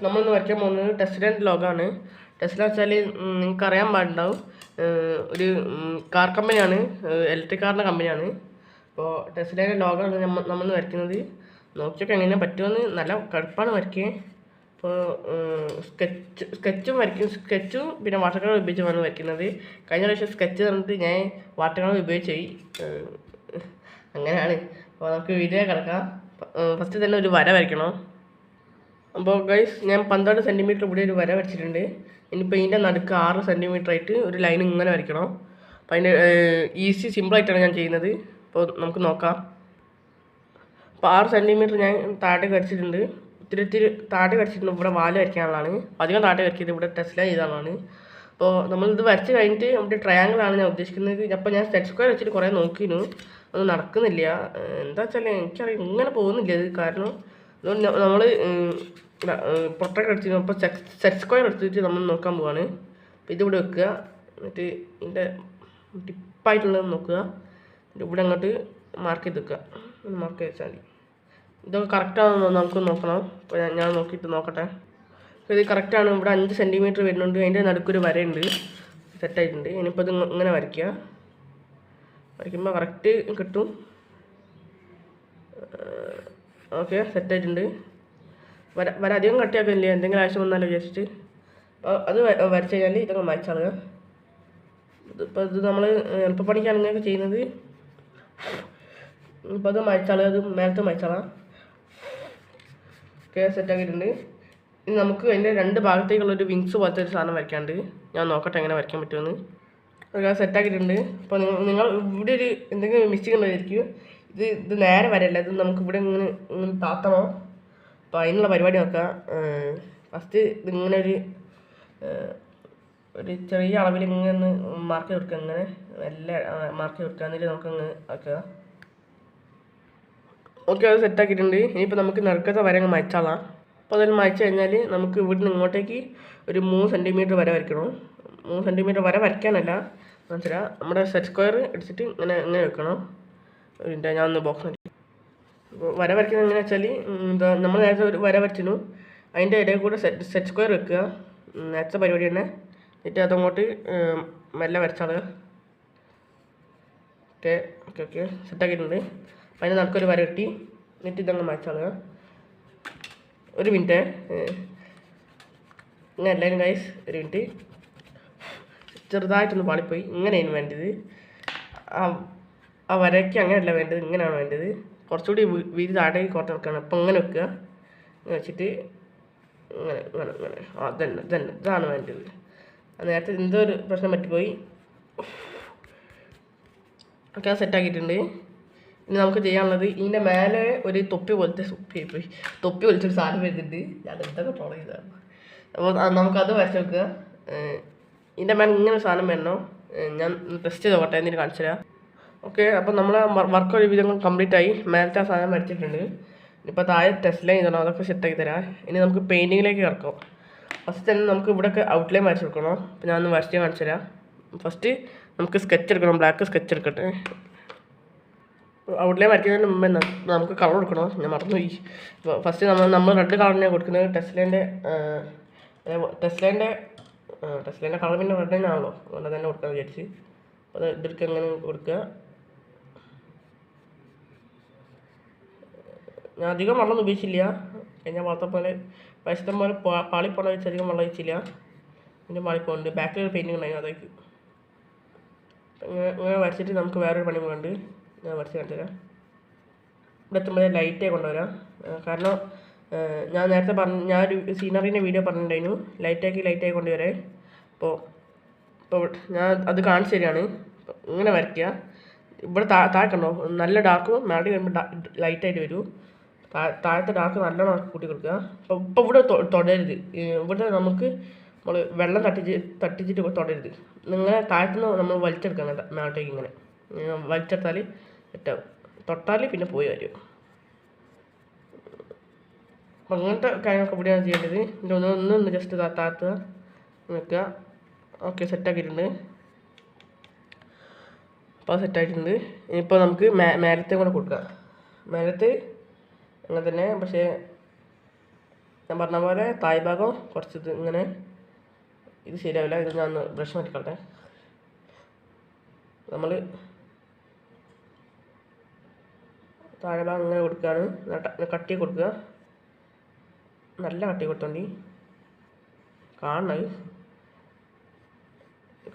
നമ്മളിന്ന് വരയ്ക്കാൻ പോകുന്നത് ടെസ്ലയുടെ ലോഗാണ്. ടെസ്ല വെച്ചാൽ നിങ്ങൾക്ക് അറിയാൻ പാടുണ്ടാവും, ഒരു കാർ കമ്പനിയാണ്, ഇലക്ട്രിക് കാറിൻ്റെ കമ്പനിയാണ്. അപ്പോൾ ടെസ്ലയുടെ ലോഗാണ് നമ്മൾ വരയ്ക്കുന്നത്. നോക്കിയൊക്കെ എങ്ങനെ പറ്റുമെന്ന്. നല്ല കടുപ്പാണ് വരയ്ക്കുക. അപ്പോൾ സ്കെച്ചും പിന്നെ വാട്ടർ കളർ ഉപയോഗിച്ചാണ് വരയ്ക്കുന്നത്. കഴിഞ്ഞ പ്രാവശ്യം സ്കെച്ച് തന്നിട്ട് ഞാൻ വാട്ടർ കളർ ഉപയോഗിച്ച് അങ്ങനെയാണ്. അപ്പോൾ നമുക്ക് വീഡിയോ കിടക്കാം. ഫസ്റ്റ് തന്നെ ഒരു വര വരയ്ക്കണം. അപ്പോൾ ഗൈസ്, ഞാൻ 12 സെൻറ്റിമീറ്റർ ഇവിടെ ഒരു വര വരച്ചിട്ടുണ്ട്. ഇനിയിപ്പോൾ ഇതിൻ്റെ നടുക്ക് 6 സെൻറ്റിമീറ്റർ ആയിട്ട് ഒരു ലൈൻ ഇങ്ങനെ വരയ്ക്കണം. അപ്പോൾ അതിൻ്റെ സിമ്പിളായിട്ടാണ് ഞാൻ ചെയ്യുന്നത്. അപ്പോൾ നമുക്ക് നോക്കാം. അപ്പോൾ 6 സെൻറ്റിമീറ്റർ ഞാൻ താഴെ വരച്ചിട്ടുണ്ട്. ഇത്തിരി താഴെ വരച്ചിട്ടുണ്ട്. ഇവിടെ വാല് വരയ്ക്കാനുള്ളതാണ്. അധികം താഴെ വരയ്ക്കുന്നത് ഇവിടെ ടെസ്ല ചെയ്താലാണ്. അപ്പോൾ നമ്മളിത് വരച്ച് കഴിഞ്ഞിട്ട് നമ്മുടെ ട്രയാങ്കിളാണ് ഞാൻ ഉദ്ദേശിക്കുന്നത്. അപ്പോൾ ഞാൻ സെറ്റ് സ്ക്വയർ വെച്ചിട്ട് കുറേ നോക്കിയിരുന്നു, അത് നടക്കുന്നില്ല. എന്താ വെച്ചാൽ എനിക്കറിയാം, ഇങ്ങനെ പോകുന്നില്ല ഇത്. കാരണം അതുകൊണ്ട് നമ്മൾ പ്രൊട്ടക്ട് അടിച്ചിരുന്നു. അപ്പോൾ സെറ്റ് സ്ക്വയർ എടുത്തിട്ട് നമ്മൾ നോക്കാൻ പോവാണ്. അപ്പോൾ ഇതിവിടെ വെക്കുക. എന്നിട്ട് ഇതിൻ്റെ ടിപ്പായിട്ടുള്ളത് നോക്കുക. ഇവിടെ അങ്ങോട്ട് മാർക്ക് ചെയ്ത് വെക്കുക. മാർക്ക് ചെയ്ത് വെച്ചാൽ മതി. ഇതൊക്കെ കറക്റ്റാണെന്ന് നമുക്ക് നോക്കണം. അപ്പോൾ ഞാൻ നോക്കിയിട്ട് നോക്കട്ടെ. അപ്പോൾ ഇത് കറക്റ്റാണ്. ഇവിടെ 5 സെൻറ്റിമീറ്റർ വരുന്നുണ്ട്. അതിൻ്റെ നടുക്കൊരു വരയുണ്ട്, സെറ്റായിട്ടുണ്ട്. ഇനിയിപ്പോൾ ഇത് ഇങ്ങനെ വരയ്ക്കുക. വരയ്ക്കുമ്പോൾ കറക്റ്റ് കിട്ടും. ഓക്കെ, സെറ്റായിട്ടുണ്ട്. വര അധികം കട്ടിയാക്കുന്നില്ല, എന്തെങ്കിലും ആവശ്യം വന്നാലോ വിചാരിച്ചിട്ട്. അപ്പോൾ അത് വരച്ച് കഴിഞ്ഞാൽ ഇതൊക്കെ മായ്ച്ചാളുക. ഇപ്പോൾ ഇത് നമ്മൾ എളുപ്പപ്പണിക്കാണ് ഇങ്ങനെയൊക്കെ ചെയ്യുന്നത്. ഇപ്പോൾ അത് മായ്ച്ചാളുക, അത് മേലത്തെ മായ്ച്ചാളാം. ഓക്കെ, സെറ്റാക്കിയിട്ടുണ്ട്. ഇനി നമുക്ക് അതിൻ്റെ 2 ഭാഗത്തേക്കുള്ളൊരു വിങ്സ് പോലത്തെ ഒരു സാധനം വരയ്ക്കാണ്ട്. ഞാൻ നോക്കട്ടെ എങ്ങനെ വരയ്ക്കാൻ പറ്റുമെന്ന്. ഓക്കെ, സെറ്റാക്കിയിട്ടുണ്ട്. അപ്പോൾ നിങ്ങൾ ഇവിടെ ഒരു എന്തെങ്കിലും മിസ്റ്റേക്ക് ഉണ്ടായിരിക്കും. ഇത് നേരെ വരല്ല, ഇത് നമുക്ക് ഇവിടെ ഇങ്ങനെ താത്തണം. അപ്പോൾ അതിനുള്ള പരിപാടി നോക്കാം. ഫസ്റ്റ് ഇതിങ്ങനെ ഒരു ചെറിയ അളവിൽ ഇങ്ങനെ മാർക്ക് കൊടുക്കുക. ഇങ്ങനെ എല്ലാ മാർക്ക് കൊടുക്കുക. എന്നിട്ട് നമുക്കങ്ങ് ആക്കുക. ഓക്കെ, അത് സെറ്റാക്കിയിട്ടുണ്ട്. ഇനിയിപ്പോൾ നമുക്ക് നറുക്കത്തെ വര അങ്ങ് മായ്ച്ചാളാം. അപ്പോൾ അതിൽ മായ്ച്ച് കഴിഞ്ഞാൽ നമുക്ക് ഇവിടുന്ന് ഇങ്ങോട്ടേക്ക് ഒരു 3 സെൻറ്റിമീറ്റർ വര വരയ്ക്കണം. 3 സെൻറ്റിമീറ്റർ വര വരയ്ക്കാനല്ല, മനസ്സിലാ, നമ്മുടെ സെറ്റ് സ്ക്വയർ എടുത്തിട്ട് ഇങ്ങനെ വെക്കണം. ഞാൻ ഒന്ന് ബോക്സ് നോക്കി. അപ്പോൾ വര വരയ്ക്കുന്നത് എങ്ങനെയാ വെച്ചാൽ, നമ്മൾ നേരത്തെ ഒരു വര വരച്ചിരുന്നു, അതിൻ്റെ ഇടയിൽ കൂടെ സെറ്റ് സ്ക്വയർ വെക്കുക. നേരത്തെ പരിപാടി തന്നെ. എന്നിട്ട് അതങ്ങോട്ട് മെല്ലെ വരച്ചാളുക. ഓക്കെ ഓക്കെ ഓക്കെ സെറ്റാക്കിയിട്ടുണ്ട്. അതിന് നമുക്കൊരു വര കിട്ടി. എന്നിട്ട് ഇതങ്ങ് മായ്ച്ചാളുക. ഒരു മിനിറ്റ്, ഇങ്ങനെ എല്ലാവരും ഗൈസ്, ഒരു മിനിറ്റ്. ചെറുതായിട്ടൊന്ന് പാളിപ്പോയി. ഇങ്ങനെയാണ് വേണ്ടത്. ആ വരയ്ക്ക് അങ്ങനെയല്ല വേണ്ടത്, ഇങ്ങനെയാണ് വേണ്ടത്. കുറച്ചുകൂടി വീതി താഴേക്ക് കുറച്ച് വെക്കണം. അപ്പം ഇങ്ങനെ വെക്കുക. ഇങ്ങനെ വെച്ചിട്ട് ഇങ്ങനെ ഇങ്ങനെ ഇങ്ങനെ തന്നെ ഇതാണ് വേണ്ടത്. നേരത്തെ എന്തോ ഒരു പ്രശ്നം പറ്റിപ്പോയി. ഒക്കെ സെറ്റാക്കിയിട്ടുണ്ട്. ഇനി നമുക്ക് ചെയ്യാനുള്ളത്, ഇതിൻ്റെ മേലെ ഒരു തൊപ്പി പോലത്തെ ഒരു സാധനം വരുന്നുണ്ട്. ഞാൻ എന്തൊക്കെ ഫോളോ ചെയ്തതാണ്. അപ്പോൾ നമുക്കത് വരച്ച് വെക്കുക. ഇതിൻ്റെ മേലെ ഇങ്ങനെ സാധനം വരണോ, ഞാൻ ടെസ്റ്റ് ചെയ്ത് നോക്കട്ടെ, എന്നിട്ട് കാണിച്ചു തരാം. ഓക്കെ, അപ്പോൾ നമ്മൾ വർക്ക് ഒരു വിധങ്ങൾ കംപ്ലീറ്റ് ആയി. മേലത്തെ ആ സാധനം വരച്ചിട്ടുണ്ട്. ഇപ്പോൾ താഴെ ടെസ്റ്റ് ലൈൻ ചെയ്തോ, അതൊക്കെ സെറ്റാക്കി തരാം. ഇനി നമുക്ക് പെയിൻറ്റിങ്ങിലേക്ക് കിടക്കാം. ഫസ്റ്റ് തന്നെ നമുക്ക് ഇവിടെയൊക്കെ ഔട്ട്ലൈൻ വരച്ച് കൊടുക്കണം. അപ്പോൾ ഞാനൊന്ന് വരച്ച് കാണിച്ചു തരാം. ഫസ്റ്റ് നമുക്ക് സ്കെച്ച് എടുക്കണം, ബ്ലാക്ക് സ്കെച്ച് എടുക്കട്ടെ. ഔട്ട്ലൈൻ വരയ്ക്കുന്നതിന് മുമ്പേ നമുക്ക് കളർ കൊടുക്കണം, ഞാൻ മറന്നുപോയി. ഫസ്റ്റ് നമ്മൾ റെഡ് കളറിനാണ് കൊടുക്കുന്നത്. ടെസ്ലേൻ്റെ കളർ പിന്നെ റെഡ് തന്നെയാണല്ലോ, അതുകൊണ്ട് തന്നെ കൊടുക്കാമെന്ന് വിചാരിച്ച്. അപ്പോൾ അത് ഇതിലേക്ക് എങ്ങനെ കൊടുക്കുക. ഞാൻ അധികം വെള്ളം ഉപയോഗിച്ചില്ല. കഴിഞ്ഞ ഭാഗത്തെ പോലെ വശത്തം പോലെ പാളിപ്പോണ വെച്ച് അധികം വെള്ളം ഒഴിച്ചില്ല. പിന്നെ പാളിപ്പോണ്ട് ബാക്കിൽ ഒരു പെയിൻറ്റിങ് ഉണ്ടായിരുന്നു, അതായിരിക്കും. ഇങ്ങനെ വരച്ചിട്ട് നമുക്ക് വേറൊരു പണി ഉണ്ട്, ഞാൻ വരച്ച് കാണിച്ചു തരാം. ഇവിടെ എത്തുമ്പോൾ ലൈറ്റേ കൊണ്ടുവരാം. കാരണം ഞാൻ നേരത്തെ ഞാനൊരു സീനറീൻ്റെ വീഡിയോ പറഞ്ഞിട്ടുണ്ടായിരുന്നു, ലൈറ്റായി കൊണ്ടുവരേ. അപ്പോൾ ഞാൻ അത് കാണിച്ചു തരികയാണ്. ഇങ്ങനെ വരയ്ക്കുക. ഇവിടെ താഴെക്കണ്ടോ നല്ല ഡാർക്കും മേടി വരുമ്പോൾ ലൈറ്റായിട്ട് വരും. താഴത്തെ ഡാർക്ക് നല്ലോണം കൂട്ടി കൊടുക്കുക. ഇപ്പോൾ ഇവിടെ തൊടരുത്. ഇവിടെ നമ്മൾ വെള്ളം തട്ടിച്ചിട്ട് തൊടരുത്. ഇങ്ങനെ താഴത്തുനിന്ന് നമ്മൾ വലിച്ചെടുക്കുക. അങ്ങനെ മേട്ടേക്ക് ഇങ്ങനെ വലിച്ചെടുത്താൽ തെറ്റാവും. തൊട്ടാൽ പിന്നെ പോയി വരും. അപ്പം അങ്ങനത്തെ കാര്യങ്ങളൊക്കെ ഇവിടെയാണ് ചെയ്യേണ്ടത്. ഇതിൻ്റെ ഒന്ന് ജസ്റ്റ് താഴ്ത്തുക, വെക്കുക. ഓക്കെ, സെറ്റാക്കിയിട്ടുണ്ട്. അപ്പോൾ സെറ്റായിട്ടുണ്ട്. ഇനിയിപ്പോൾ നമുക്ക് മേലത്തെ കൂടെ കൊടുക്കാം. മേലത്തെ അങ്ങനെ തന്നെ, പക്ഷേ ഞാൻ പറഞ്ഞ പോലെ തായ് ഭാഗം കുറച്ച് ഇത് ഇങ്ങനെ ഇത് ശരിയാവില്ല. ഇത് ഞാൻ ഒന്ന് ബ്രഷ് മാറ്റിക്കോട്ടെ. നമ്മൾ താഴെ ഭാഗം ഇങ്ങനെ കൊടുക്കുകയാണ്. കട്ടി കൊടുക്കുക, നല്ല കട്ടി കൊടുത്തോണ്ടി. കാണണത്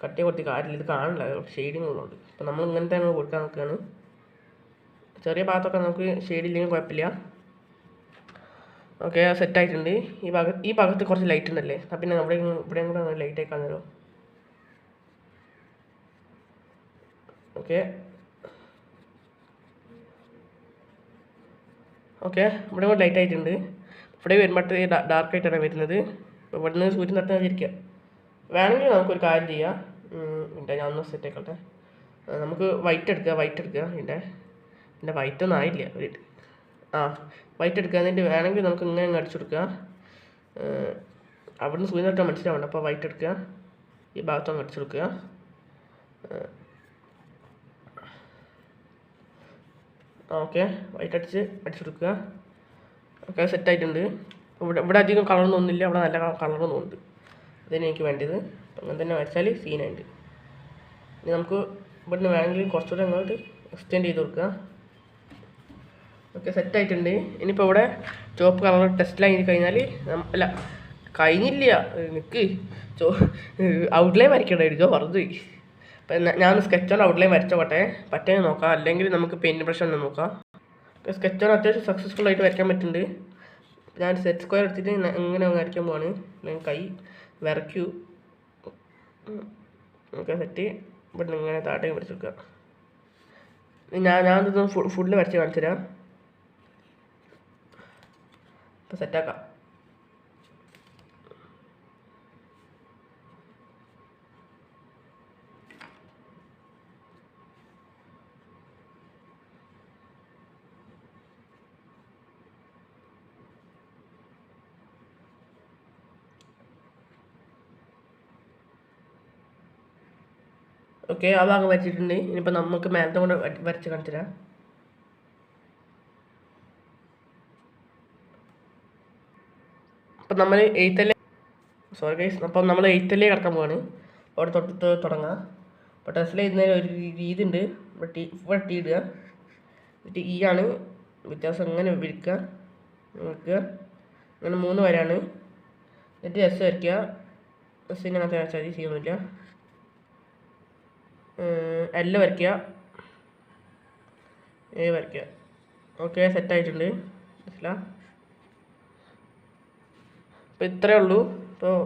കട്ടി കൊടുത്ത് കാര്യമില്ല, ഇത് കാണില്ല, ഷെയ്ഡിങ് ഉള്ളതുകൊണ്ട്. അപ്പം നമ്മൾ ഇങ്ങനത്തെ അങ്ങ് കൊടുക്കാൻ നിൽക്കുകയാണ്. ചെറിയ ഭാഗത്തൊക്കെ നമുക്ക് ഷെയ്ഡില്ലെങ്കിൽ കുഴപ്പമില്ല. ഓക്കെ, സെറ്റായിട്ടുണ്ട്. ഈ ഭാഗത്ത് കുറച്ച് ലൈറ്റ് ഉണ്ടല്ലേ, അപ്പം പിന്നെ ഇവിടെയും കൂടെ ലൈറ്റ് ആയിക്കാൻ തരുമോ? ഓക്കെ ഓക്കെ, ഇവിടെ കൂടെ ലൈറ്റ് ആയിട്ടുണ്ട്. ഇവിടെ വരുമ്പോഴത്തേ ഡാർക്ക് ആയിട്ടാണ് വരുന്നത്. അപ്പോൾ ഇവിടെ നിന്ന് സൂര്യൻ തട്ടാൻ ഇരിക്കുക. വേണമെങ്കിൽ നമുക്കൊരു കാര്യം ചെയ്യാം. ഞാൻ ഒന്ന് സെറ്റ് ആയിക്കോട്ടെ. നമുക്ക് വൈറ്റ് എടുക്കുക. എൻ്റെ വൈറ്റ് ഒന്നും ആയില്ല. വൈറ്റ് എടുക്കുക. എന്നിട്ട് വേണമെങ്കിൽ നമുക്ക് ഇങ്ങനെ അടിച്ചു കൊടുക്കുക. അവിടെ നിന്ന് സൂര്യൻ തട്ടാൻ മനസ്സിലാവണം. അപ്പോൾ വൈറ്റ് എടുക്കുക, ഈ ഭാഗത്തൊന്ന് അടിച്ചു കൊടുക്കുക. ഓക്കെ, വൈറ്റ് അടിച്ചു കൊടുക്കുക. ഓക്കെ, സെറ്റായിട്ടുണ്ട്. ഇവിടെ അധികം കളറൊന്നും ഒന്നുമില്ല, അവിടെ നല്ല കളറൊന്നും ഉണ്ട്. അതന്നെ എനിക്ക് വേണ്ടത്. അങ്ങനെ തന്നെ വരച്ചാൽ സീനായിട്ട്. ഇനി നമുക്ക് ഇവിടുന്ന് വേണമെങ്കിൽ കുറച്ചുകൂടെ അങ്ങോട്ട് എക്സ്റ്റെൻഡ് ചെയ്ത് കൊടുക്കുക. ഓക്കെ, സെറ്റായിട്ടുണ്ട്. ഇനിയിപ്പോൾ ഇവിടെ ചുവപ്പ് കളർ ടെസ്റ്റ് ലൈൻ കഴിഞ്ഞാൽ അല്ല കഴിഞ്ഞില്ല, നിൽക്ക് ഔട്ട്ലൈൻ വരയ്ക്കണ്ടായിരിക്കും, മറന്നുപോയി. അപ്പം ഞാൻ സ്കെച്ചോൺ ഔട്ട്ലൈൻ വരച്ചോട്ടെ, പറ്റുമെങ്കിൽ നോക്കാം. അല്ലെങ്കിൽ നമുക്ക് പെയിൻറ്റ് ബ്രഷ് തന്നെ നോക്കാം. സ്കെച്ചോൺ അത്യാവശ്യം സക്സസ്ഫുൾ ആയിട്ട് വരയ്ക്കാൻ പറ്റുന്നുണ്ട്. ഞാൻ സെറ്റ് സ്ക്വയർ എടുത്തിട്ട് ഇങ്ങനെ വരയ്ക്കാൻ പോവാണ്. അല്ലെങ്കിൽ കൈ വരയ്ക്കൂ. Okay, set. ഇവിടെ ഇങ്ങനെ താഴേക്ക് വരച്ച് വെക്കുക. ഞാനിതൊന്ന് ഫുള്ള് വരച്ച് കാണിച്ചു തരാം. അപ്പോൾ സെറ്റാക്കാം. ഓക്കെ, ആ ഭാഗം വരച്ചിട്ടുണ്ട്. ഇനിയിപ്പോൾ നമുക്ക് മേലത്തെ കൊണ്ട് വരച്ച് കാണിച്ചു തരാം. അപ്പം നമ്മൾ സോറി ഗൈസ്, അപ്പം നമ്മൾ എയ്ത്തല്ലേ കിടക്കാൻ പോവാണ്. അവിടെ തൊട്ട് തുടങ്ങാം. അപ്പോൾ ടെസ്റ്റിൽ ചെയ്യുന്നതിന് ഒരു രീതി ഉണ്ട്. ഇവിടെ ടീ ഇടുക, എന്നിട്ട് ഈ ആണ് വ്യത്യാസം. ഇങ്ങനെ വിരിക്കുക, അങ്ങനെ 3 വരാണ്. എന്നിട്ട് എസ് വരയ്ക്കുക. എസ്സിന് അങ്ങനത്തെ വരച്ചാൽ മതി, ചെയ്യുന്നില്ല. എൽ വരയ്ക്കുക, എ വരയ്ക്കുക. ഓക്കെ, സെറ്റായിട്ടുണ്ട്. മനസ്സിലാവും. അപ്പോൾ ഇത്രയേ ഉള്ളൂ. അപ്പോൾ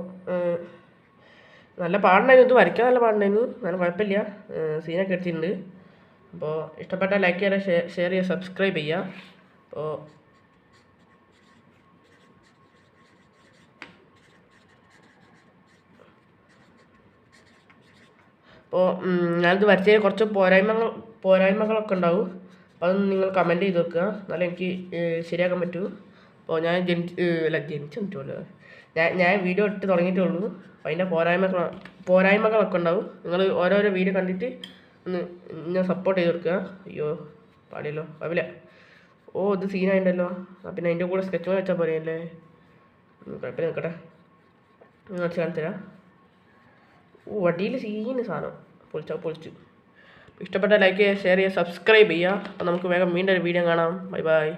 നല്ല പാടുണ്ടായിരുന്നു, ഇത് വരയ്ക്കാൻ നല്ല പാടുണ്ടായിരുന്നു. നല്ല കുഴപ്പമില്ല, സീനൊക്കെ എടുത്തിട്ടുണ്ട്. അപ്പോൾ ഇഷ്ടപ്പെട്ടാൽ ലൈക്ക് ചെയ്യുക, ഷെയർ ചെയ്യുക, സബ്സ്ക്രൈബ് ചെയ്യുക. അപ്പോൾ ഞാനിത് വരച്ചതിൽ കുറച്ച് പോരായ്മകളൊക്കെ ഉണ്ടാവും. അപ്പോൾ അതൊന്ന് നിങ്ങൾ കമൻറ്റ് ചെയ്ത് വെക്കുക, എന്നാലും എനിക്ക് ശരിയാക്കാൻ പറ്റൂ. അപ്പോൾ ഞാൻ ജനിച്ചിട്ടുള്ളൂ, ഞാൻ വീഡിയോ ഇട്ട് തുടങ്ങിയിട്ടുള്ളൂ. അപ്പോൾ അതിൻ്റെ പോരായ്മകളൊക്കെ ഉണ്ടാവും. നിങ്ങൾ ഓരോരോ വീഡിയോ കണ്ടിട്ട് ഒന്ന് ഞാൻ സപ്പോർട്ട് ചെയ്ത് കൊടുക്കുക. അയ്യോ പാടിയല്ലോ, കുഴപ്പമില്ല. ഇത് സീനായിട്ടുണ്ടല്ലോ. പിന്നെ അതിൻ്റെ കൂടെ സ്കെച്ച് പോലെ വെച്ചാൽ പോരെയല്ലേ. കുഴപ്പമില്ല, നിൽക്കട്ടെ, കാണിച്ച് തരാം. വടിയിൽ സീന് സാധനം പൊളിച്ചു. ഇഷ്ടപ്പെട്ട ലൈക്ക് ചെയ്യുക, ഷെയർ ചെയ്യുക, സബ്സ്ക്രൈബ് ചെയ്യുക. അപ്പോൾ നമുക്ക് വേഗം വീണ്ടും ഒരു വീഡിയോ കാണാം. Bye bye.